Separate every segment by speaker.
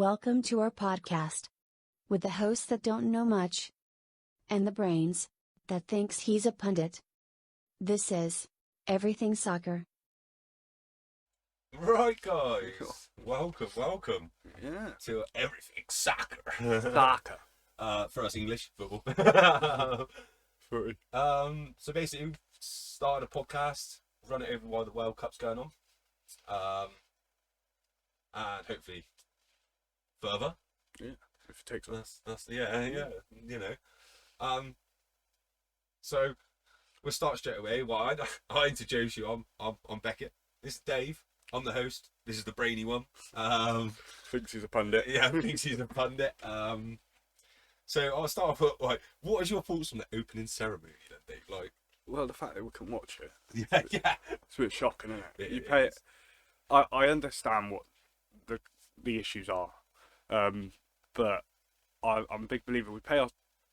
Speaker 1: Welcome to our podcast. With the hosts that don't know much, and the brains that thinks he's a pundit. This is Everything Soccer.
Speaker 2: Right, guys. Welcome
Speaker 3: Yeah.
Speaker 2: to Everything Soccer.
Speaker 3: Soccer.
Speaker 2: For us English, football.
Speaker 3: Footy.
Speaker 2: So basically, we started a podcast, run it over while the World Cup's going on. And hopefully further.
Speaker 3: Yeah. If it takes us.
Speaker 2: That's you know. So we'll start straight away. Well, I introduce you. I'm Beckett. This is Dave. I'm the host. This is the brainy one.
Speaker 3: Thinks he's a pundit.
Speaker 2: Yeah, thinks he's a pundit. So I'll start off with, like, what is your thoughts on the opening ceremony then, Dave? Like,
Speaker 3: Well, the fact that we can watch it.
Speaker 2: yeah.
Speaker 3: It's a bit shocking, isn't it?
Speaker 2: It
Speaker 3: You pay
Speaker 2: is.
Speaker 3: it. I understand what the issues are, but I'm a big believer. We pay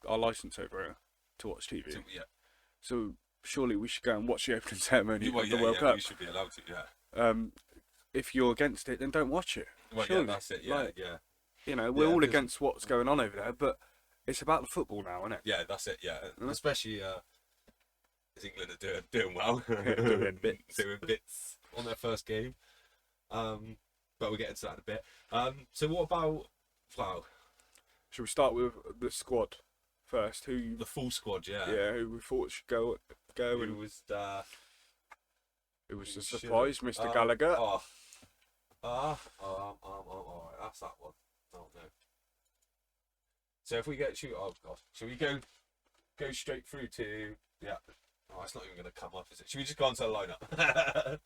Speaker 3: our license over here to watch TV,
Speaker 2: So, yeah.
Speaker 3: so surely we should go and watch the opening ceremony
Speaker 2: Well,
Speaker 3: of the
Speaker 2: yeah,
Speaker 3: World
Speaker 2: yeah,
Speaker 3: Cup.
Speaker 2: we should be allowed to, yeah.
Speaker 3: If you're against it, then don't watch it.
Speaker 2: Well,
Speaker 3: Surely.
Speaker 2: yeah, that's it, yeah,
Speaker 3: Like,
Speaker 2: yeah.
Speaker 3: You know, we're
Speaker 2: Yeah,
Speaker 3: all
Speaker 2: because-
Speaker 3: against what's going on over there, but it's about the football now, isn't it?
Speaker 2: Yeah, that's it, yeah.
Speaker 3: Mm.
Speaker 2: Especially, as England are doing well.
Speaker 3: Doing bits.
Speaker 2: Doing bits on their first game. But we'll get into that in a bit. So what about, wow,
Speaker 3: Should we start with the squad first? Who
Speaker 2: the full squad, yeah.
Speaker 3: who we thought should go
Speaker 2: Who
Speaker 3: and
Speaker 2: was,
Speaker 3: it was
Speaker 2: who
Speaker 3: a
Speaker 2: should-
Speaker 3: surprise, Mr. Gallagher.
Speaker 2: Alright, that's that one. Oh no. So if we get oh god, should we go straight through to Oh, it's not even gonna come up, is it? Should we just go on to the lineup?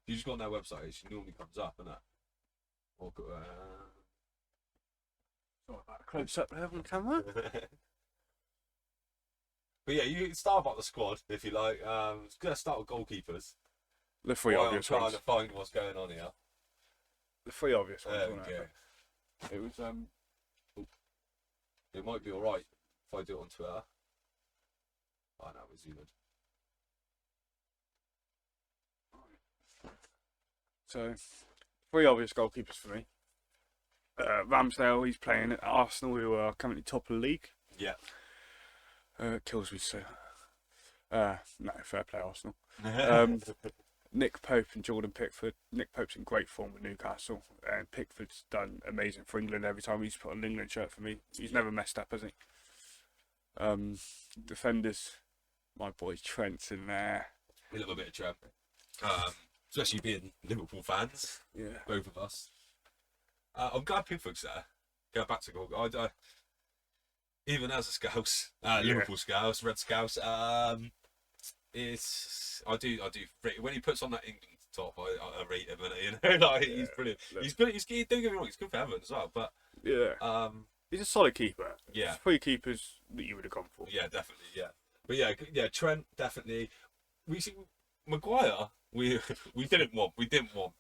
Speaker 2: You just go on their website, it normally comes up, isn't it? Or go,
Speaker 3: Close up there on camera.
Speaker 2: But yeah, you can start about the squad if you like. Let's start with goalkeepers.
Speaker 3: The three
Speaker 2: While I'm
Speaker 3: obvious
Speaker 2: trying
Speaker 3: ones.
Speaker 2: to find what's going on here.
Speaker 3: The three obvious ones.
Speaker 2: There we
Speaker 3: wasn't
Speaker 2: go.
Speaker 3: it? It was
Speaker 2: It might be alright if I do it on Twitter. Oh no, we're zoomed.
Speaker 3: so three obvious goalkeepers for me. Ramsdale, he's playing at Arsenal, who are currently top of the league.
Speaker 2: Yeah.
Speaker 3: Kills me so. No, fair play Arsenal. Nick Pope and Jordan Pickford. Nick Pope's in great form with Newcastle, and Pickford's done amazing for England every time he's put on an England shirt for me. He's never messed up, has he? Defenders, my boy Trent's in there.
Speaker 2: We love a bit of Trent. Especially being Liverpool fans,
Speaker 3: Yeah.
Speaker 2: both of us. I'm glad Pickford's there. Go back to goal. I even as a Scouse, Liverpool Scouse, Red Scouse, I do rate, when he puts on that England top, I rate him, and like, he's brilliant.
Speaker 3: look.
Speaker 2: He's good. Don't get me wrong, he's good for Everton as well. But
Speaker 3: Yeah. He's a solid keeper.
Speaker 2: Yeah.
Speaker 3: There's three keepers that you would have gone for.
Speaker 2: yeah, definitely, yeah. But yeah, Trent definitely. We see Maguire. We didn't want.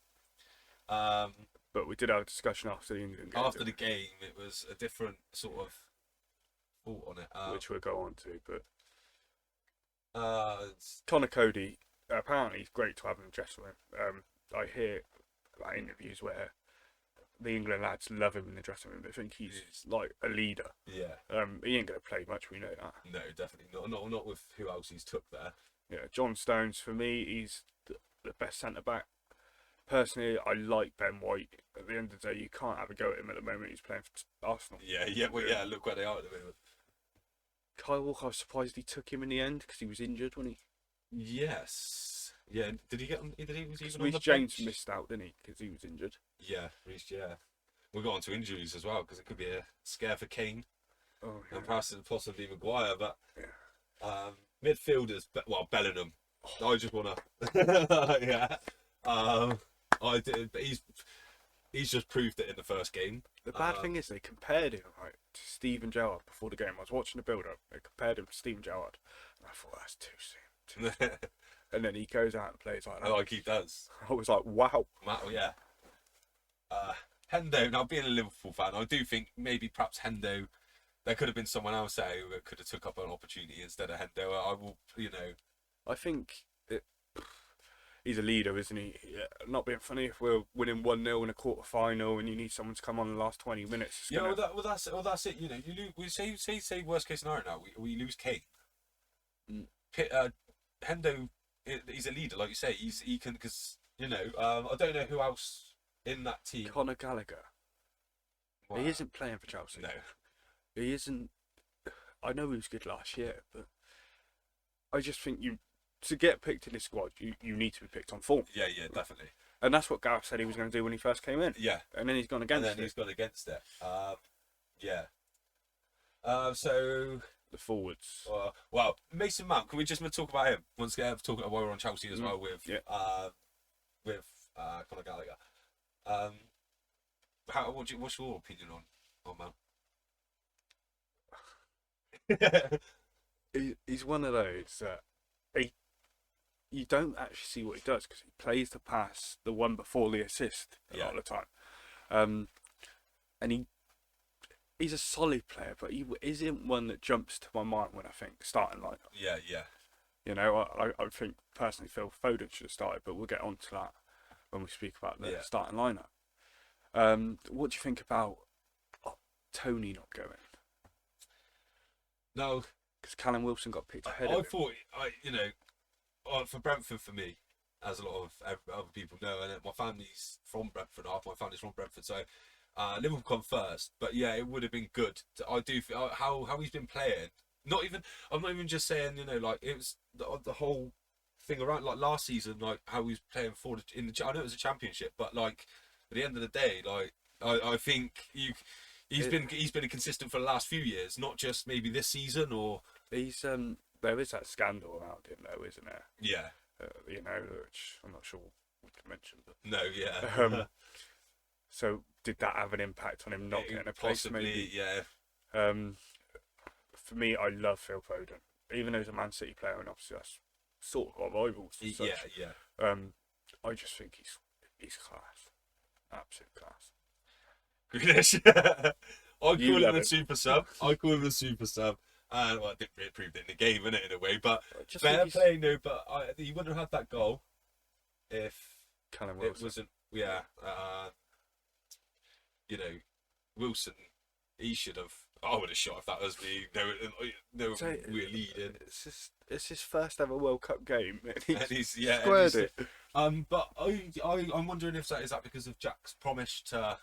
Speaker 3: But we did have a discussion after the England game,
Speaker 2: After the game, it was a different sort of thought on it.
Speaker 3: which we'll go on to. But
Speaker 2: It's-
Speaker 3: Connor Cody, apparently he's great to have in the dressing room. I hear about interviews where the England lads love him in the dressing room. They think he's like a leader.
Speaker 2: yeah,
Speaker 3: He ain't going to play much, we know that.
Speaker 2: no, definitely not with who else he's took there.
Speaker 3: Yeah, John Stones, for me, he's the best centre-back. Personally, I like Ben White. At the end of the day, you can't have a go at him at the moment. He's playing for Arsenal.
Speaker 2: Yeah. Look where they are at the moment.
Speaker 3: Kyle Walker, I was surprised he took him in the end because he was injured, wasn't he?
Speaker 2: Yes. Yeah. Did he get on? Was he
Speaker 3: Because
Speaker 2: even on
Speaker 3: Reece
Speaker 2: the
Speaker 3: James
Speaker 2: bench?
Speaker 3: missed out, didn't he? Because he was injured.
Speaker 2: Yeah, Reece. Yeah. We'll go on to injuries as well because it could be a scare for Kane
Speaker 3: Oh,
Speaker 2: and perhaps possibly Maguire. But
Speaker 3: Yeah.
Speaker 2: midfielders, Bellingham. I just wanna. Yeah. I did, but he's just proved it in the first game.
Speaker 3: The bad thing is they compared him right to Steven Gerrard before the game. I was watching the build-up. They compared him to Steven Gerrard, and I thought that's too soon. And then he goes out and plays like that.
Speaker 2: Like he does.
Speaker 3: I was like, wow.
Speaker 2: Yeah. Hendo. Now, being a Liverpool fan, I do think maybe perhaps Hendo. There could have been someone else there who could have took up an opportunity instead of Hendo. I will,
Speaker 3: I think he's a leader, isn't he? Yeah, not being funny, if we're winning 1-0 in a quarter final and you need someone to come on the last 20 minutes. It's
Speaker 2: Yeah,
Speaker 3: gonna...
Speaker 2: that's it. You know, you lose. We say worst case scenario now. We lose Kane.
Speaker 3: Mm.
Speaker 2: Hendo, he's a leader, like you say. He can, because you know. I don't know who else in that team.
Speaker 3: Conor Gallagher.
Speaker 2: Wow.
Speaker 3: He isn't playing for Chelsea.
Speaker 2: No.
Speaker 3: He isn't. I know he was good last year, but I just think to get picked in this squad, you need to be picked on form.
Speaker 2: Yeah, definitely.
Speaker 3: And that's what Gareth said he was going to do when he first came in.
Speaker 2: Yeah.
Speaker 3: And then he's gone against
Speaker 2: He's gone against it. Yeah. So
Speaker 3: the forwards.
Speaker 2: Well, Mason Mount. Can we just talk about him once again? Talking about while we're on Chelsea as well with Conor Gallagher. What's your opinion on Mount?
Speaker 3: He's one of those that you don't actually see what he does because he plays the pass, the one before the assist a lot of the time. And he's a solid player, but he isn't one that jumps to my mind when I think starting lineup.
Speaker 2: Yeah.
Speaker 3: You know, I think personally Phil Foden should have started, but we'll get on to that when we speak about the starting lineup. What do you think about Tony not going?
Speaker 2: No,
Speaker 3: because Callum Wilson got picked ahead.
Speaker 2: I thought, for Brentford, for me, as a lot of other people know, and my family's from Brentford. Half my family's from Brentford, so Liverpool come first. But yeah, it would have been good. I do feel how he's been playing. I'm not even just saying, you know, like it was the whole thing around like last season, like how he was playing for I know it was a championship, but like at the end of the day, like I think he's been consistent for the last few years, not just maybe this season or.
Speaker 3: He's there is that scandal around him though, isn't there?
Speaker 2: Yeah.
Speaker 3: You know, which I'm not sure we can mention. But
Speaker 2: no, yeah.
Speaker 3: So did that have an impact on him not getting a place?
Speaker 2: Possibly,
Speaker 3: maybe?
Speaker 2: Yeah.
Speaker 3: For me, I love Phil Foden, even though he's a Man City player, and obviously that's sort of our rivals.
Speaker 2: Yeah.
Speaker 3: I just think he's class, absolute class.
Speaker 2: Grealish. I call him the super sub. And well, I didn't really prove it in the game, innit, in a way. But fair play, no. But he wouldn't have had that goal if
Speaker 3: Callum Wilson.
Speaker 2: It wasn't. Yeah. You know, Wilson. He should have. I would have shot if that was me. No, we're leading.
Speaker 3: It's his first ever World Cup game. And
Speaker 2: he's
Speaker 3: squared it.
Speaker 2: But I'm wondering if is that because of Jack's promise to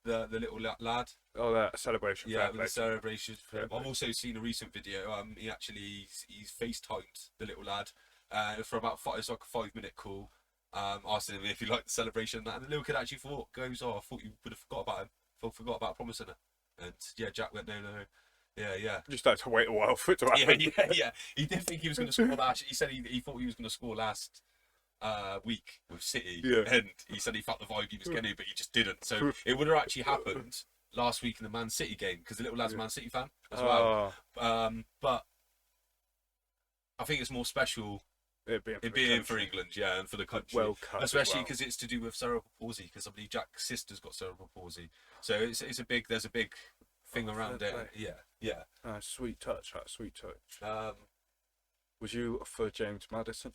Speaker 2: the little lad.
Speaker 3: Oh, that celebration.
Speaker 2: Yeah, the celebration. I've also seen a recent video. He's FaceTimed the little lad for about it's like a 5-minute call. Asking him if he liked the celebration and that. And the little kid actually I thought you would have forgot about him. Forgot about promising her. And yeah, Jack went no. Yeah.
Speaker 3: Just had to wait a while for it to happen.
Speaker 2: Yeah. He did think he was going to score last. He said he thought he was going to score last week with City, and he said he felt the vibe he was getting, but he just didn't. So it would have actually happened last week in the Man City game because the little lad's a Man City fan as well. But I think it's more special it being for England, and for the country,
Speaker 3: World Cup,
Speaker 2: especially because it's to do with cerebral palsy. Because I believe Jack's sister's got cerebral palsy, so there's a big thing around it. Yeah.
Speaker 3: Sweet touch. Was you for James Maddison?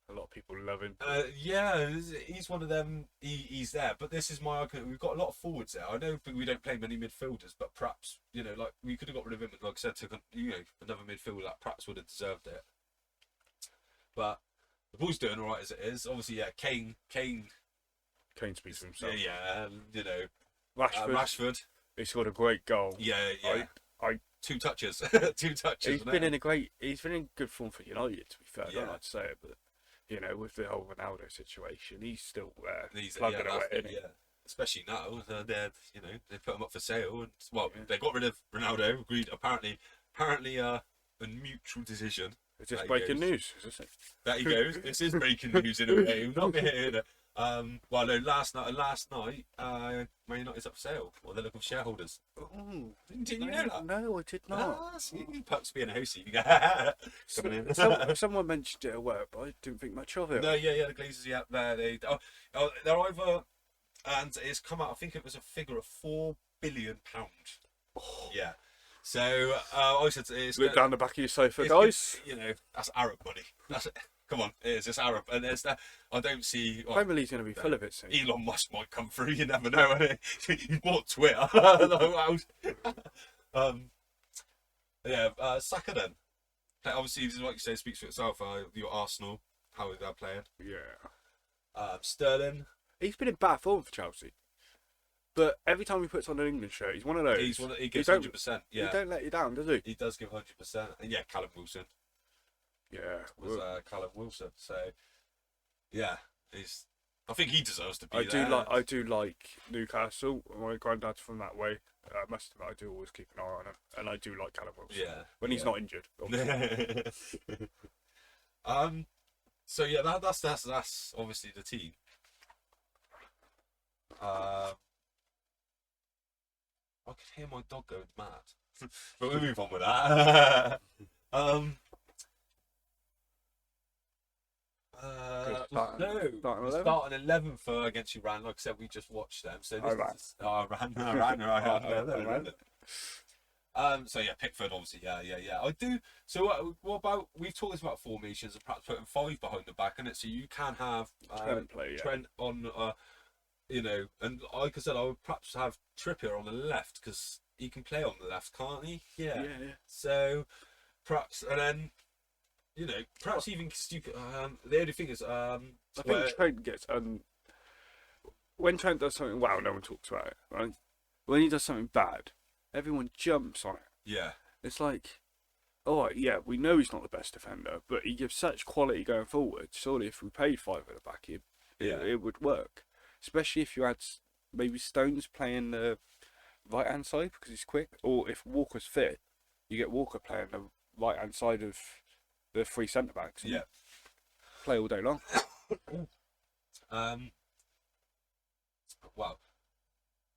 Speaker 3: A lot of people love him.
Speaker 2: Yeah, he's one of them. He's there, but this is my argument. We've got a lot of forwards there. I know we don't play many midfielders, but perhaps like we could have got rid of him. Like I said, took another midfielder that perhaps would have deserved it. But the ball's doing all right as it is. Obviously, yeah. Kane
Speaker 3: speaks for himself.
Speaker 2: Yeah.
Speaker 3: Rashford. He scored a great goal.
Speaker 2: Yeah.
Speaker 3: I
Speaker 2: 2 touches. 2 touches.
Speaker 3: He's been in good form for United. To be fair, I don't like to say it, but. With the whole Ronaldo situation, he's still there.
Speaker 2: He's plugging away, especially now. They put him up for sale, and they got rid of Ronaldo. Agreed. Apparently, a mutual decision.
Speaker 3: Is this breaking news? Is this it?
Speaker 2: That he goes. This is breaking news in a way. Not me here. Well, no. Last night, Man United's up for sale. Well, they're looking for shareholders.
Speaker 3: Oh,
Speaker 2: didn't you know that?
Speaker 3: No, I did not.
Speaker 2: Perhaps being a hostie.
Speaker 3: Someone mentioned it at work, but I didn't think much of it.
Speaker 2: No, the Glazers, they're either, and it's come out. I think it was a figure of £4 billion.
Speaker 3: Oh.
Speaker 2: Yeah. So I said it's
Speaker 3: look down the back of your sofa, guys.
Speaker 2: That's Arab money. Come on, it's just Arab, and there's that. I don't see. Well,
Speaker 3: Premier League's going to be full of it soon.
Speaker 2: Elon Musk might come through. You never know. He bought Twitter. Like, yeah, Saka then. Obviously, this is what you say speaks for itself. Your Arsenal, how they're playing.
Speaker 3: Yeah.
Speaker 2: Sterling.
Speaker 3: He's been in bad form for Chelsea. But every time he puts on an England shirt, he's one of those.
Speaker 2: He gives 100%. Yeah.
Speaker 3: He don't let you down, does he?
Speaker 2: He does give 100%. And yeah, Callum Wilson.
Speaker 3: Yeah.
Speaker 2: Was Callum Wilson. So, yeah. I think he deserves to be there.
Speaker 3: I do like Newcastle. My granddad's from that way. I must admit, I do always keep an eye on him. And I do like Callum Wilson.
Speaker 2: Yeah.
Speaker 3: When he's not injured.
Speaker 2: So yeah, that's obviously the team. I could hear my dog going mad. But we'll move on with that. Starting 11 for against Iran. Like I said, we just watched them. So this Iran. So yeah, Pickford obviously. Yeah. I do. So what about? We've talked about formations and perhaps putting 5 behind the back, and so you can have Trent on. And like I said, I would perhaps have Trippier on the left because he can play on the left, can't he? Yeah. So perhaps, and then perhaps even stupid. The only thing is, I
Speaker 3: think Trent gets when Trent does something well, no one talks about it, right? When he does something bad, everyone jumps on it.
Speaker 2: Yeah.
Speaker 3: It's like, all right, yeah, we know he's not the best defender, but he gives such quality going forward. Surely, if we paid 5 at the back, it would work. Especially if you had maybe Stones playing the right hand side because he's quick, or if Walker's fit, you get Walker playing the right hand side of the 3 centre backs.
Speaker 2: Yeah.
Speaker 3: Play all day long.
Speaker 2: Well,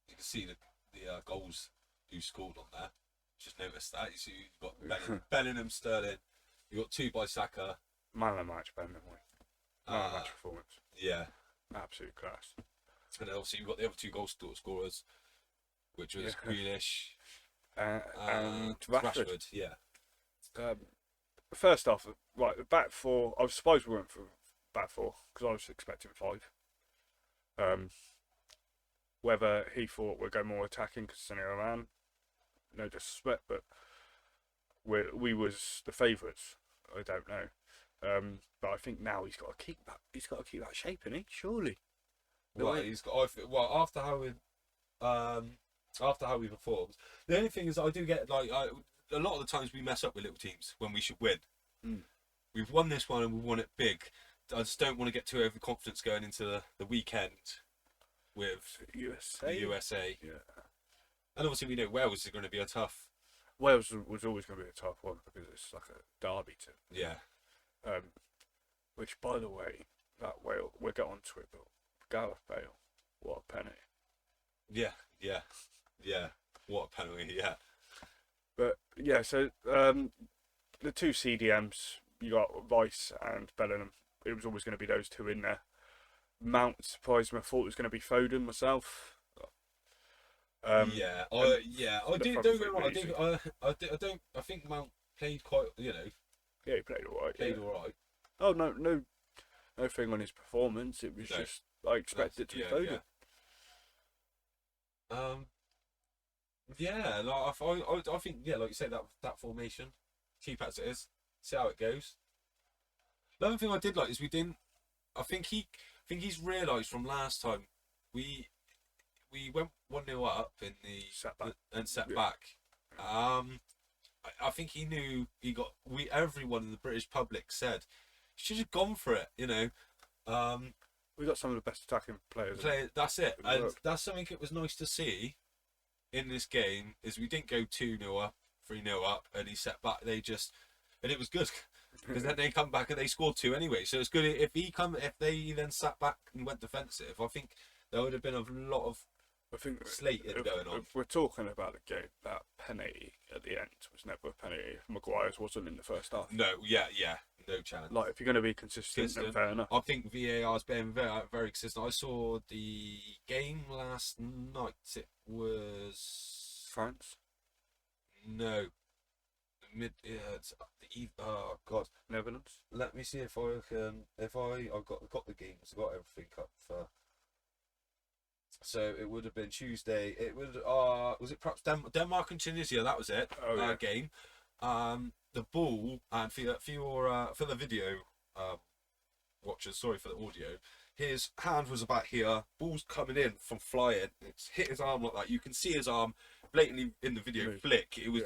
Speaker 2: you can see the goals you scored on there. Just noticed that. You see, you've got Bellingham, Sterling. You got 2 by Saka.
Speaker 3: Man of the match, Bellingham. Man of the match performance.
Speaker 2: Yeah.
Speaker 3: Absolute class.
Speaker 2: And obviously you've got the other 2 goal scorers, which was Grealish
Speaker 3: and Rashford.
Speaker 2: Yeah.
Speaker 3: First off, right, the back 4. I was surprised we went for back 4 because I was expecting 5. Whether he thought we'd go more attacking because it's an Iran, no disrespect, but we was the favourites. I don't know. But I think now he's got to keep that. He's got to keep that shape, innit? Surely.
Speaker 2: He's got. After how we performed, the only thing is I do get a lot of the times we mess up with little teams when we should win. We've won this one and we won it big. I just don't want to get too overconfident going into the weekend with the USA.
Speaker 3: Yeah.
Speaker 2: And obviously we know Wales is going to be a tough.
Speaker 3: Wales was always going to be a tough one because it's like a derby to.
Speaker 2: Yeah.
Speaker 3: Which, by the way, that Wales, we'll get on to it, but Gareth Bale, what a penalty. Yeah. What a penalty, yeah. But, yeah, so the 2 CDMs, you got Rice and Bellingham. It was always going to be those 2 in there. Mount surprised me. I thought it was going to be Foden myself.
Speaker 2: I do. Don't get me wrong. I think Mount played quite.
Speaker 3: Yeah, he played all right.
Speaker 2: All right.
Speaker 3: Oh no thing on his performance. It was just I expected it to be Foden.
Speaker 2: I think like you say that formation, keep as it is, see how it goes. Another thing I did like is we didn't. I think he's realised from last time we went 1-0 up in the set back. I think he knew everyone in the British public said he should have gone for it.
Speaker 3: We got some of the best attacking players.
Speaker 2: That's it, and that's something it was nice to see in this game. Is we didn't go 2-0 up, 3-0 up, and he set back. And it was good because then they come back and they scored 2 anyway. So it's good if they then sat back and went defensive. I think there would have been a lot of slating going on.
Speaker 3: If we're talking about the game, that penalty at the end was never a penalty. Maguire's wasn't in the first half.
Speaker 2: No, no chance.
Speaker 3: Like, if you're going to be consistent, then fair enough.
Speaker 2: I think VAR's been very, very consistent. I saw the game last night. It was
Speaker 3: France.
Speaker 2: No, it's oh god.
Speaker 3: Netherlands.
Speaker 2: Let me see if I can. I've got the games. I've got everything up for. So it would have been Tuesday. It would. Was it perhaps Denmark and Tunisia? That was it.
Speaker 3: Oh, yeah.
Speaker 2: Game. The ball, and for the video watchers, sorry for the audio. His hand was about here. Ball's coming in from flying. It's hit his arm like that. You can see his arm blatantly in the video flick. It was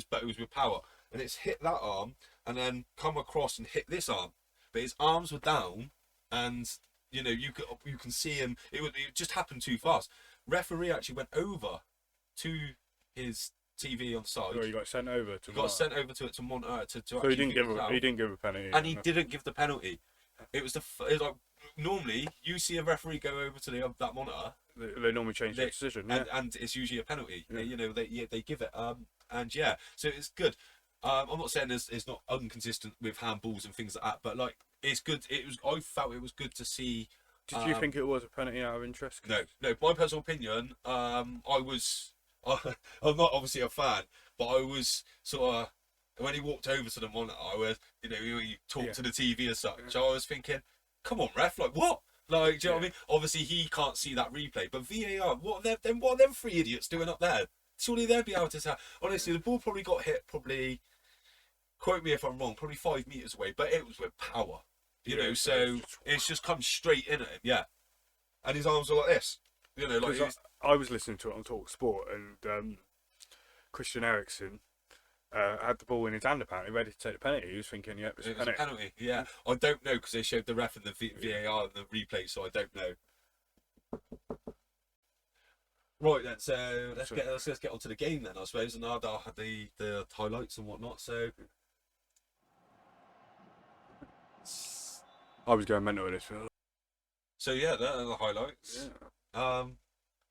Speaker 2: but it was with power, and it's hit that arm and then come across and hit this arm. But his arms were down, and you can see him. It just happened too fast. Referee actually went over to his TV on side.
Speaker 3: So he got sent over to.
Speaker 2: Got sent over to monitor to.
Speaker 3: So he didn't give a penalty.
Speaker 2: And he didn't give the penalty. It was like normally you see a referee go over to that monitor.
Speaker 3: They normally change the decision,
Speaker 2: and it's usually a penalty. Yeah. They give it. And yeah, so it's good. I'm not saying it's not inconsistent with handballs and things like that, but like it's good. I felt it was good to see.
Speaker 3: Did you think it was a penalty out of interest?
Speaker 2: No. My personal opinion. I'm not obviously a fan, but I was sort of. When he walked over to the monitor, I was, he talked to the TV as such. So I was thinking, come on, ref, like what? Like, do you know what I mean? Obviously, he can't see that replay, but VAR, what are them three idiots doing up there? Surely they'll be able to tell. Honestly, the ball probably got hit, quote me if I'm wrong, probably 5 meters away, but it was with power, so it's just come straight in at him, yeah. And his arms were like this, like.
Speaker 3: I was listening to it on Talk Sport, and Christian Eriksen. Had the ball in his hand apparently, ready to take the penalty. He was thinking, it was a penalty.
Speaker 2: Yeah. I don't know because they showed the ref and the VAR and the replay, so I don't know. Right then, so let's get onto the game then, I suppose, and I'll have the highlights and whatnot. So
Speaker 3: I was going mental with this.
Speaker 2: So yeah, that are the highlights.
Speaker 3: Yeah.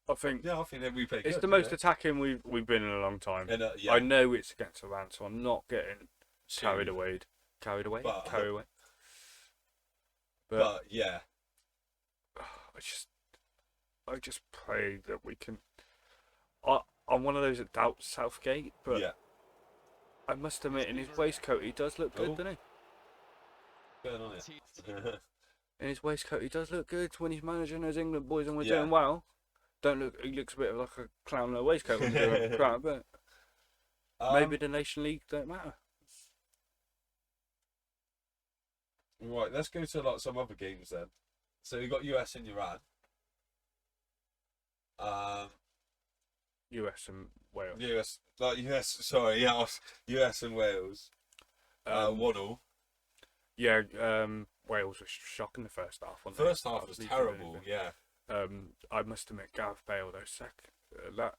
Speaker 3: I think
Speaker 2: that replay.
Speaker 3: It's the most attacking we've been in a long time.
Speaker 2: And,
Speaker 3: I know it's against Iran, so I'm not getting carried away. But
Speaker 2: yeah,
Speaker 3: I just pray that we can. I'm one of those that doubts Southgate, but
Speaker 2: yeah.
Speaker 3: I must admit, in his waistcoat, he does look good, doesn't he?
Speaker 2: Going on it.
Speaker 3: In his waistcoat, he does look good when he's managing those England boys and we're doing well. He looks a bit like a clown in a waistcoat when he's doing crowd, but maybe the Nation League don't matter.
Speaker 2: Right, let's go to some other games then. So you got US and Iran.
Speaker 3: US and Wales.
Speaker 2: US and Wales. 1-1.
Speaker 3: Yeah, Wales was shocking the first half.
Speaker 2: First half was terrible, yeah.
Speaker 3: I must admit, Gareth Bale, that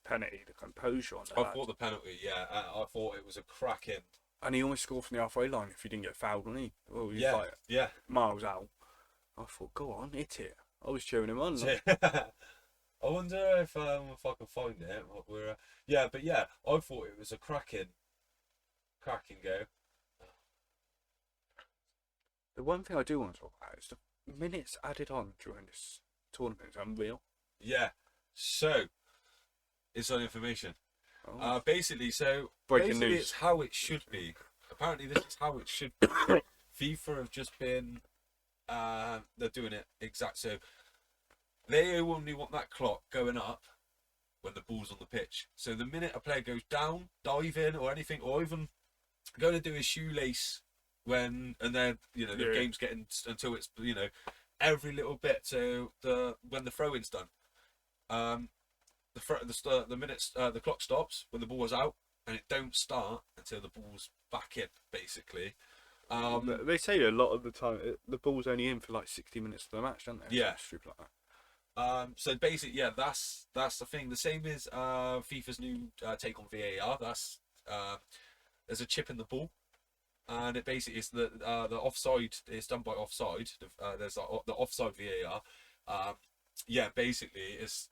Speaker 3: penalty, the composure on that.
Speaker 2: I thought the penalty, yeah. I thought it was a cracking.
Speaker 3: And he almost scored from the halfway line if he didn't get fouled, wasn't he? Well, he was
Speaker 2: yeah.
Speaker 3: Miles out. I thought, go on, hit it. I was cheering him on.
Speaker 2: I wonder if I can find it. I thought it was a cracking go.
Speaker 3: The one thing I do want to talk about is the minutes added on during this tournament is unreal.
Speaker 2: Yeah. So, it's on information.
Speaker 3: Oh.
Speaker 2: Basically,
Speaker 3: Breaking news.
Speaker 2: It's how it should be. Apparently, this is how it should be. FIFA have just been. They're doing it exact. So, they only want that clock going up when the ball's on the pitch. So, the minute a player goes down, dive in, or anything, or even going to do his shoelace when, and then the game's getting until it's every little bit. So when the throw-in's done, the minutes the clock stops when the ball is out, and it don't start until the ball's back in, basically.
Speaker 3: They say a lot of the time the ball's only in for like 60 minutes of the match, don't they?
Speaker 2: Yeah.
Speaker 3: Stupid like that.
Speaker 2: So basically, yeah, that's the thing. The same as FIFA's new take on VAR. That's there's a chip in the ball, and it basically is the offside is done by offside. There's the offside VAR. Basically, it's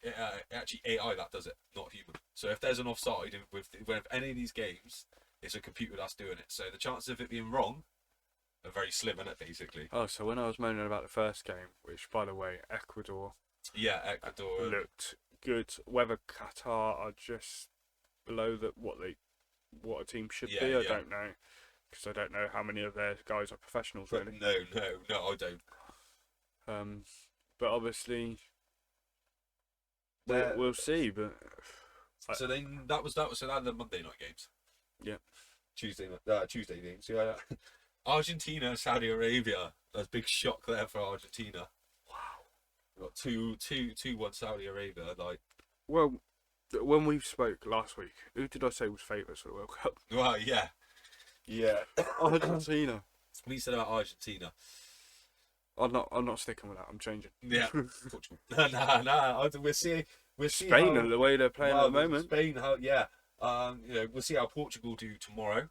Speaker 2: actually AI that does it, not human. So if there's an offside with any of these games, it's a computer that's doing it. So the chances of it being wrong are very slim, isn't it, basically?
Speaker 3: Oh, so when I was moaning about the first game, which by the way, Ecuador looked good. Whether Qatar are just below what they what a team should
Speaker 2: Yeah,
Speaker 3: be. I
Speaker 2: yeah.
Speaker 3: don't know, because I don't know how many of their guys are professionals
Speaker 2: But
Speaker 3: really.
Speaker 2: no, I don't.
Speaker 3: But obviously
Speaker 2: They're-
Speaker 3: we'll see. But
Speaker 2: So then that was so that the Monday night games.
Speaker 3: Yeah.
Speaker 2: Tuesday games. Yeah. Argentina, Saudi Arabia. That's a big shock there for Argentina.
Speaker 3: wow.
Speaker 2: We got 2-1 Saudi Arabia. Like,
Speaker 3: Well, when we spoke last week, who did I say was favourites for the World Cup?
Speaker 2: well, yeah.
Speaker 3: Argentina.
Speaker 2: We said about Argentina.
Speaker 3: I'm not sticking with that. I'm changing.
Speaker 2: Yeah. Portugal. Nah. We'll see.
Speaker 3: Spain
Speaker 2: how,
Speaker 3: and the way they're playing at the moment.
Speaker 2: Spain, we'll see how Portugal do tomorrow.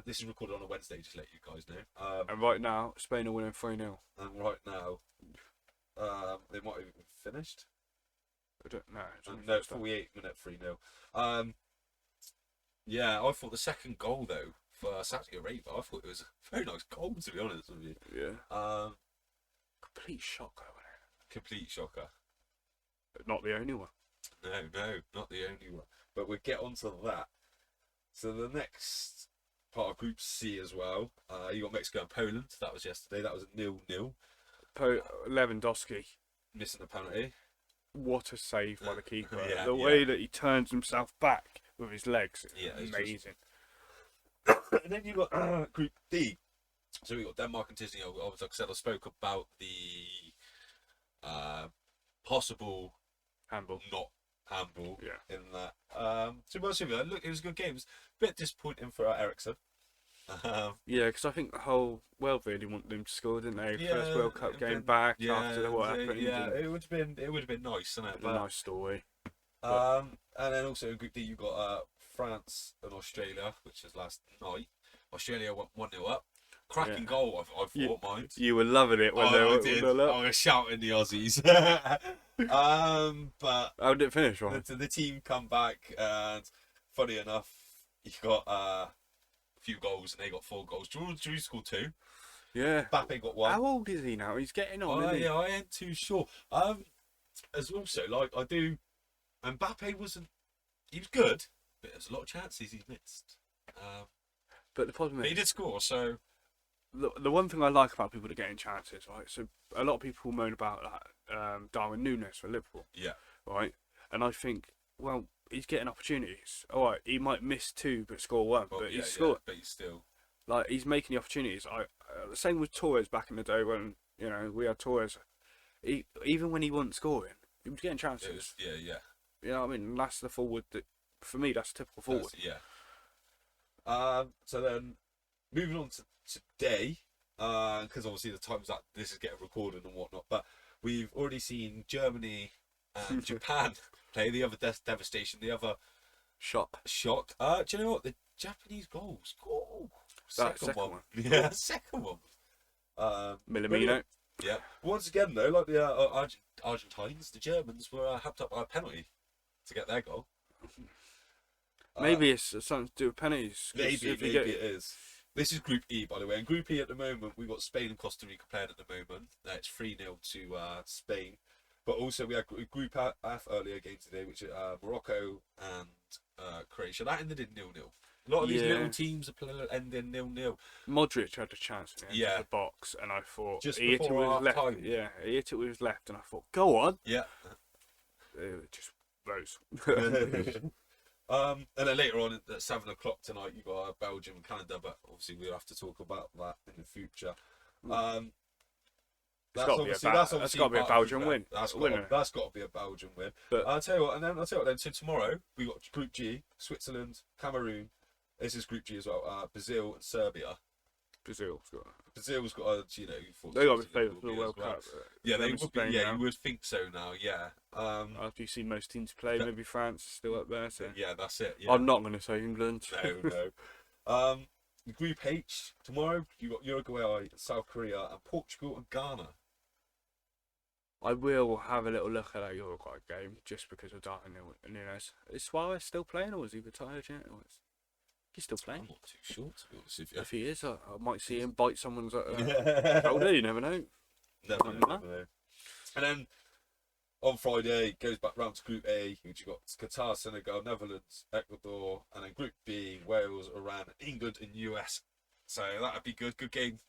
Speaker 2: This is recorded on a Wednesday, just to let you guys know.
Speaker 3: And right now, Spain are winning 3-0.
Speaker 2: And right now, they might have even finished.
Speaker 3: I don't know. It's only
Speaker 2: No,
Speaker 3: first half.
Speaker 2: 48-minute 3-0. Yeah, I thought the second goal though for Saudi Arabia, I thought it was a very nice goal, to be honest with you.
Speaker 3: Yeah. Complete shocker.
Speaker 2: Complete shocker.
Speaker 3: But not the only one.
Speaker 2: No, not the only one. But we'll get onto that. So the next part of Group C as well, you got Mexico and Poland. That was yesterday. That was a 0-0.
Speaker 3: Lewandowski.
Speaker 2: Missing a penalty.
Speaker 3: What a save by the keeper.
Speaker 2: Yeah,
Speaker 3: The way that he turns himself back with his legs is
Speaker 2: it's
Speaker 3: amazing.
Speaker 2: And then you got Group D. So we got Denmark and Disney. Like I said, I spoke about the possible
Speaker 3: Handball.
Speaker 2: not handball
Speaker 3: Yeah.
Speaker 2: in that. To be honest with you, look, it was a good game. It was a bit disappointing for Ericsson.
Speaker 3: Yeah, because I think the whole world really wanted them to score, didn't they?
Speaker 2: Yeah,
Speaker 3: First World Cup
Speaker 2: it'd
Speaker 3: game
Speaker 2: been-
Speaker 3: back
Speaker 2: yeah,
Speaker 3: after what happened.
Speaker 2: yeah,
Speaker 3: and
Speaker 2: it would have been nice, isn't it?
Speaker 3: it's a nice story.
Speaker 2: And then also in Group D, you got France and Australia, which was last night. Australia went 1-0 up. Cracking
Speaker 3: Yeah.
Speaker 2: goal, I thought,
Speaker 3: You-
Speaker 2: mind.
Speaker 3: You were loving it when they
Speaker 2: I
Speaker 3: were
Speaker 2: did.
Speaker 3: when they were
Speaker 2: I
Speaker 3: up.
Speaker 2: was shouting the Aussies. But
Speaker 3: How did it finish, right?
Speaker 2: the team come back, and funny enough, you got a few goals, and they got 4 goals. Drew scored 2.
Speaker 3: Yeah.
Speaker 2: Mbappe got 1.
Speaker 3: How old is he now? He's getting on, isn't he?
Speaker 2: Yeah, I ain't too sure. As also, like, I do, Mbappe wasn't, he was good, but there's a lot of chances he missed.
Speaker 3: But the problem
Speaker 2: But he
Speaker 3: is,
Speaker 2: did score, so
Speaker 3: the one thing I like about people that getting chances, right? So a lot of people moan about that Darwin Núñez for Liverpool,
Speaker 2: yeah,
Speaker 3: right? And I think, well, he's getting opportunities. All right, he might miss 2 but score 1,
Speaker 2: well,
Speaker 3: but
Speaker 2: yeah,
Speaker 3: he's scored.
Speaker 2: but he's still,
Speaker 3: Like, he's making the opportunities. The same with Torres back in the day when we had Torres. Even when he wasn't scoring, he was getting chances.
Speaker 2: it was, yeah.
Speaker 3: You know what I mean? And that's the forward that, for me, that's a typical forward.
Speaker 2: Yeah. So then, moving on to today, because obviously the times that this is getting recorded and whatnot, but we've already seen Germany and Japan play the other devastation, the other
Speaker 3: Shock.
Speaker 2: shock. Do you know what? The Japanese goals. Oh, second one. Yeah, second one.
Speaker 3: Minamino.
Speaker 2: Brilliant. Yeah. Once again, though, like the Argentines, the Germans were helped up by a penalty to get their goal.
Speaker 3: Maybe it's something to do with penalties. 'cause
Speaker 2: Maybe
Speaker 3: if you
Speaker 2: it is. This is Group E, by the way. In Group E at the moment, we've got Spain and Costa Rica playing at the moment. It's 3-0 to Spain. But also we had Group F earlier game today, which is Morocco and Croatia. That ended in 0-0. A lot of these
Speaker 3: Yeah.
Speaker 2: little teams are ending 0-0.
Speaker 3: Modric had a chance in the end
Speaker 2: Yeah.
Speaker 3: of the box, and I thought
Speaker 2: Just
Speaker 3: he hit it
Speaker 2: before
Speaker 3: with his left.
Speaker 2: half-time.
Speaker 3: Yeah, he hit it with his left, and I thought, go on.
Speaker 2: Yeah.
Speaker 3: It just rose.
Speaker 2: And then later on at 7 o'clock tonight, you got Belgium and Canada, but obviously we'll have to talk about that in the future.
Speaker 3: It's got to be a Belgian win.
Speaker 2: That's
Speaker 3: winner.
Speaker 2: got to be a Belgian win.
Speaker 3: But-
Speaker 2: I'll tell you what. Then so tomorrow we got Group G: Switzerland, Cameroon. This is Group G as well. Brazil and Serbia.
Speaker 3: Brazil's got.
Speaker 2: Brazil's got
Speaker 3: They got to be
Speaker 2: Switzerland
Speaker 3: favourite
Speaker 2: will
Speaker 3: for the
Speaker 2: be
Speaker 3: World
Speaker 2: as well.
Speaker 3: Cup.
Speaker 2: Yeah, they
Speaker 3: Them
Speaker 2: would be.
Speaker 3: Spain
Speaker 2: Yeah,
Speaker 3: now.
Speaker 2: you would think so now. Yeah.
Speaker 3: After you've seen most teams play, maybe France is still up there. So
Speaker 2: Yeah, that's it. Yeah.
Speaker 3: I'm not going to say England.
Speaker 2: No. Group H tomorrow. You got Uruguay, South Korea, and Portugal and Ghana.
Speaker 3: I will have a little look at that Uruguay game just because of Darwin Núñez. Is Suarez still playing, or is he retired yet? Or is he still
Speaker 2: I'm
Speaker 3: playing?
Speaker 2: not too sure, to be honest with you.
Speaker 3: If he is, I might see him bite someone's shoulder. You never know.
Speaker 2: Never know. And then On Friday, goes back round to Group A, which you got Qatar, Senegal, Netherlands, Ecuador, and then Group B, Wales, Iran, England, and US. So that'd be good. Good game.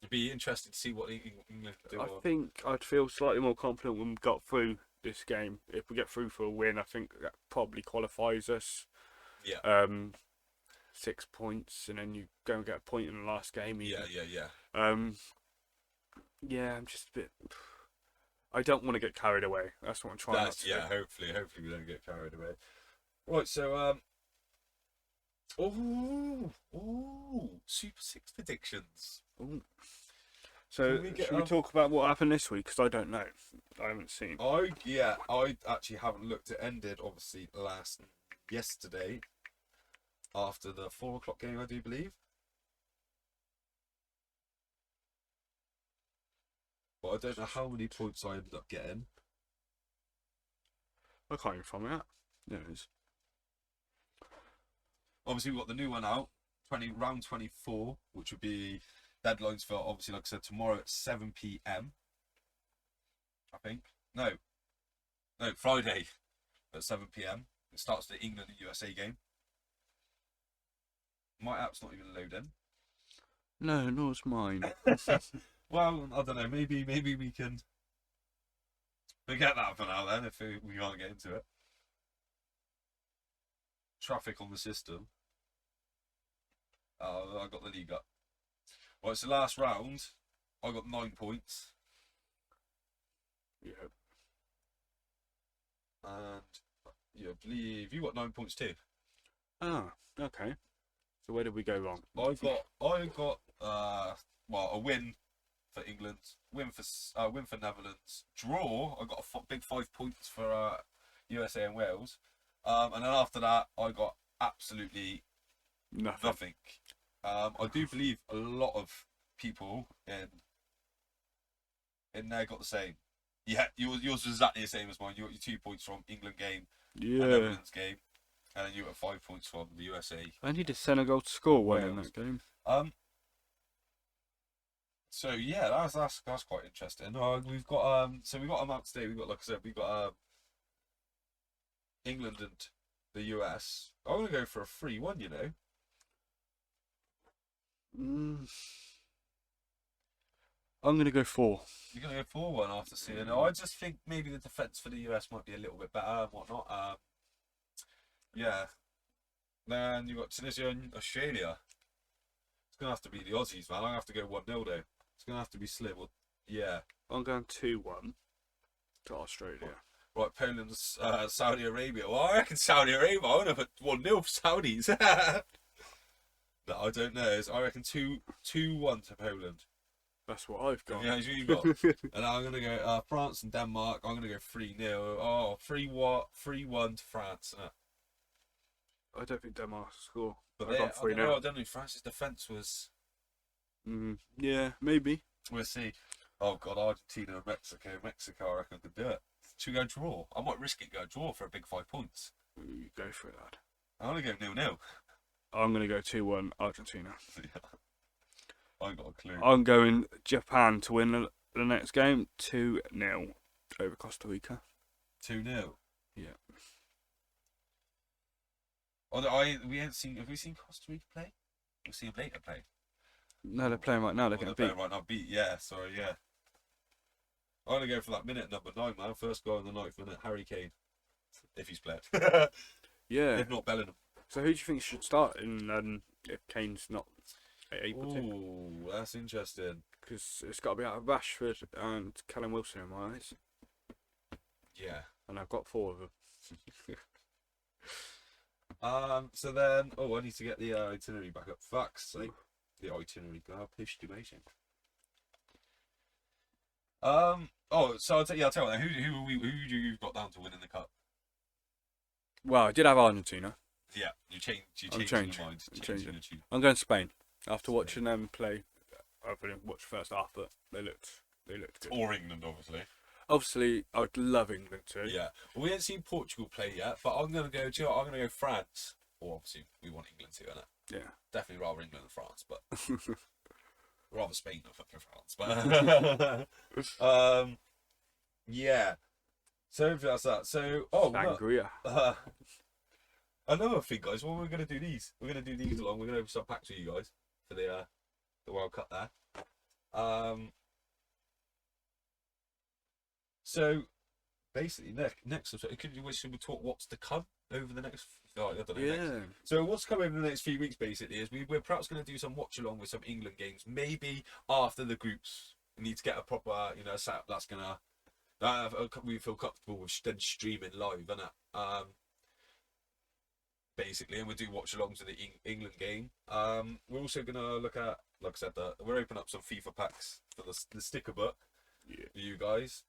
Speaker 2: It'd be interesting to see what England do.
Speaker 3: I think I'd feel slightly more confident when we got through this game. If we get through for a win, I think that probably qualifies us.
Speaker 2: Yeah.
Speaker 3: 6 points, and then you go and get a point in the last game.
Speaker 2: Yeah.
Speaker 3: Yeah, I'm just a bit. I don't want to get carried away. That's what I'm trying not to do.
Speaker 2: Hopefully we don't get carried away. Right, so Super 6 predictions.
Speaker 3: Ooh. So
Speaker 2: Can we get
Speaker 3: should we talk about what happened this week? Because I don't know. I haven't seen.
Speaker 2: I actually haven't looked. It ended obviously yesterday after the 4 o'clock game, I do believe. But I don't know how many points I ended up getting.
Speaker 3: I can't even find out. There it is.
Speaker 2: Obviously, we've got the new one out, round 24, which would be deadlines for, obviously, like I said, tomorrow at 7 p.m. I think. No, Friday at 7 p.m. It starts the England and USA game. My app's not even loading.
Speaker 3: No, nor's mine.
Speaker 2: Well, I don't know. Maybe we can forget that for now then, if we can't get into it. Traffic on the system. I got the league up. Right, so last round, I got 9 points.
Speaker 3: Yeah.
Speaker 2: And I believe you got 9 points too.
Speaker 3: Ah, okay. So where did we go wrong?
Speaker 2: I got a win for England, win for Netherlands, draw. I got a big 5 points for USA and Wales, and then after that I got absolutely nothing. I do believe a lot of people in there got the same. Yeah, yours was exactly the same as mine. You got your 2 points from England game,
Speaker 3: Yeah.
Speaker 2: and Netherlands game, and then you got 5 points from the USA.
Speaker 3: I needed Senegal to score one in
Speaker 2: Wales.
Speaker 3: that game.
Speaker 2: So yeah, that's quite interesting. We've got we got them out today. We got, like I said, we got England and the US. I'm gonna go for a 3-1. You know.
Speaker 3: I'm gonna go 4.
Speaker 2: You're gonna go 4-1 after seeing it. I just think maybe the defense for the US might be a little bit better and whatnot. Yeah. Then you got Tunisia and Australia. It's gonna have to be the Aussies, man. I'm gonna have to go 1-0 though. It's gonna have to be slim. Yeah.
Speaker 3: I'm going 2-1 to Australia.
Speaker 2: Right, Poland's Saudi Arabia. Well, I reckon Saudi Arabia. I'm gonna put 1-0 for Saudis. No, I don't know. I reckon 2-1 to Poland.
Speaker 3: That's what I've got.
Speaker 2: Yeah, you got. And I'm gonna go France and Denmark. I'm gonna go 3-0. Oh, 3-1 to France.
Speaker 3: I don't think Denmark will score.
Speaker 2: But
Speaker 3: I got 3-0.
Speaker 2: I don't know. France's defense was.
Speaker 3: Yeah, maybe.
Speaker 2: We'll see. Oh God, Argentina and Mexico. Mexico, I reckon could do it. Should we go draw? I might risk it. Go draw for a big 5 points.
Speaker 3: You go for it, lad.
Speaker 2: I'm gonna go 0-0.
Speaker 3: I'm gonna go 2-1 Argentina.
Speaker 2: I ain't got a clue.
Speaker 3: I'm going Japan to win the next game 2-0 over Costa Rica.
Speaker 2: 2-0.
Speaker 3: Yeah.
Speaker 2: We haven't seen. Have we seen Costa Rica play? We'll see them later play.
Speaker 3: No, they're playing right now. They're getting beat.
Speaker 2: Right now, beat. Yeah, sorry, yeah. I'm gonna go for that minute number 9, man. First goal in the 9th minute, Harry Kane, if he's played.
Speaker 3: Yeah.
Speaker 2: If not, Bellingham.
Speaker 3: So who do you think should start in if Kane's not able to?
Speaker 2: Ooh, that's interesting.
Speaker 3: Because it's got to be out of Rashford and Callum Wilson in my eyes,
Speaker 2: Yeah.
Speaker 3: and I've got 4 of them.
Speaker 2: So then, I need to get the itinerary back up. Fuck's sake. The itinerary. God, push-dumation. So I'll tell you what. Then. Who do you got down to win in the cup?
Speaker 3: Well, I did have Argentina.
Speaker 2: Yeah, you changed your mind.
Speaker 3: I'm going Spain after watching them play. I didn't watch the first half, but they looked good.
Speaker 2: Or England, obviously.
Speaker 3: Obviously, I would love England too.
Speaker 2: Yeah, well, we haven't seen Portugal play yet, but I'm gonna go. Do you know what? I'm gonna go France. Well, obviously, we want England to, innit?
Speaker 3: Yeah.
Speaker 2: Definitely rather England than France, but rather Spain than fucking France. But yeah. So hopefully that's that. So, oh, look,
Speaker 3: Sangria.
Speaker 2: another thing, guys. Well, we're gonna do these. We're gonna do these along. We're gonna open some packs with you guys for the World Cup there. So basically, next episode, should we talk what's to come over the next? Oh, I don't know.
Speaker 3: Yeah.
Speaker 2: So what's coming over the next few weeks basically is we're perhaps going to do some watch along with some England games, maybe after the groups. We need to get a proper, setup that's gonna we feel comfortable with then streaming live, innit? Basically, and we'll do watch alongs of the England game. We're also gonna look at, like I said, we're opening up some FIFA packs for the sticker book.
Speaker 3: Yeah.
Speaker 2: For you guys.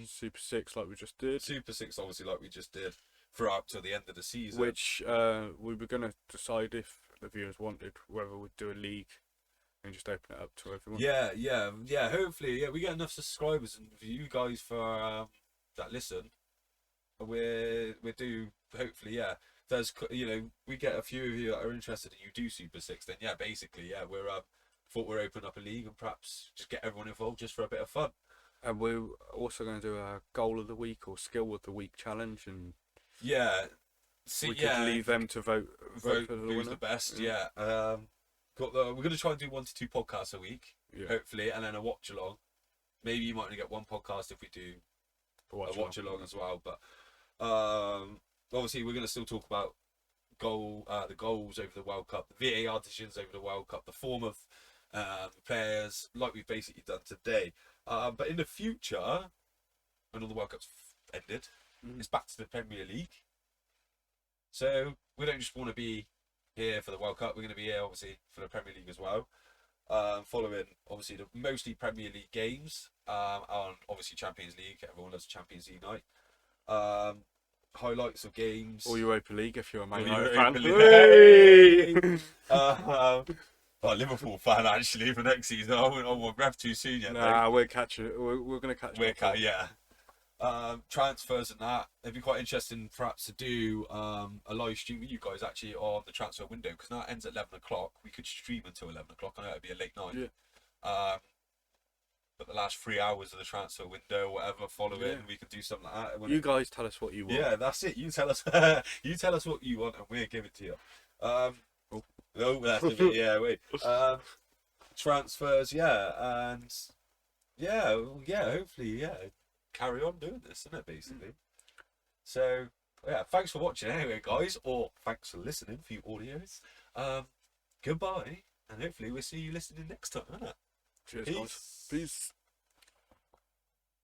Speaker 3: Super 6 like we just did.
Speaker 2: Super 6, obviously, like we just did, throughout till the end of the season.
Speaker 3: Which we were going to decide if the viewers wanted whether we'd do a league and just open it up to everyone.
Speaker 2: Yeah. Hopefully, we get enough subscribers and you guys for that listen. We do hopefully, There's we get a few of you that are interested and you do Super 6. Then basically, we're thought we're opening up a league and perhaps just get everyone involved just for a bit of fun.
Speaker 3: And we're also going to do a goal of the week or skill of the week challenge, and
Speaker 2: See,
Speaker 3: we could leave them to vote for the
Speaker 2: who's
Speaker 3: winner.
Speaker 2: the best. We're going to try and do 1 to 2 podcasts a week, hopefully, and then a watch along. Maybe you might only get one podcast if we do a watch along as well. But obviously, we're going to still talk about the goals over the World Cup, the VAR decisions over the World Cup, the form of players, like we've basically done today. But in the future, when all the World Cups ended, it's back to the Premier League. So we don't just want to be here for the World Cup. We're going to be here, obviously, for the Premier League as well. Following, obviously, the mostly Premier League games, and obviously Champions League. Everyone loves Champions League night. Highlights of games.
Speaker 3: Or Europa League if you're a Man
Speaker 2: Or
Speaker 3: United fan.
Speaker 2: Liverpool fan actually for next season. I won't ref too soon yet.
Speaker 3: Nah, we're catching. We're going to catch.
Speaker 2: Transfers and that. It'd be quite interesting perhaps to do a live stream with you guys actually on the transfer window, because now it ends at 11 o'clock. We could stream until 11 o'clock. I know it'd be a late night. But the last 3 hours of the transfer window, whatever, follow it, and we could do something like that.
Speaker 3: You guys tell us what you want.
Speaker 2: Yeah, that's it. You tell us. You tell us what you want, and we'll give it to you. That's a bit. Wait. Transfers, and hopefully, carry on doing this, isn't it? Basically. So thanks for watching anyway, guys, or thanks for listening for you audios. Goodbye, and hopefully we'll see you listening next time, innit?
Speaker 3: Cheers, guys. Peace.